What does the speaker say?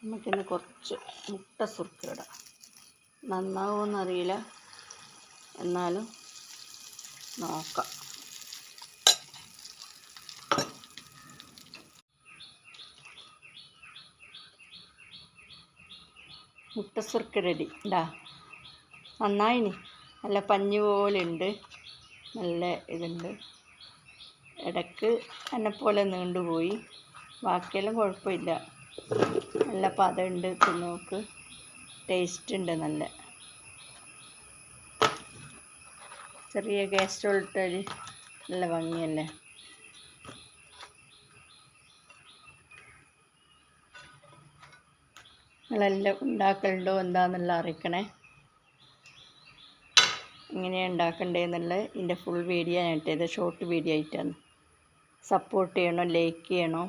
നമുക്കിന്ന് കുറച്ച് മുട്ട സുർക്ക ഇടാം. നന്നാവുമെന്നറിയില്ല, എന്നാലും നോക്കാം. മുട്ട സുർക്ക റെഡി. ഇതാ നന്നായിനി, നല്ല പഞ്ഞി പോലെ ഉണ്ട്, നല്ല ഇതുണ്ട്. ഇടയ്ക്ക് എന്നെപ്പോലെ നീണ്ടുപോയി, ബാക്കിയെല്ലാം കുഴപ്പമില്ല. നല്ല പതമുണ്ട്, തിന്നോക്ക്, ടേസ്റ്റ് ഉണ്ട്. നല്ല ചെറിയ കാസ്ട്രോൾ ഇട്ടാൽ നല്ല ഭംഗിയല്ലേ. നിങ്ങളെല്ലാം ഉണ്ടാക്കലുണ്ടോ എന്താണെന്നുള്ള അറിയിക്കണേ. എങ്ങനെയാണ് ഉണ്ടാക്കേണ്ടതെന്നുള്ളത് ഇതിൻ്റെ ഫുൾ വീഡിയോ ഞാൻ ഇട്ടത്, ഷോർട്ട് വീഡിയോ ആയിട്ടാണ്. സപ്പോർട്ട് ചെയ്യണം, ലൈക്ക് ചെയ്യണം.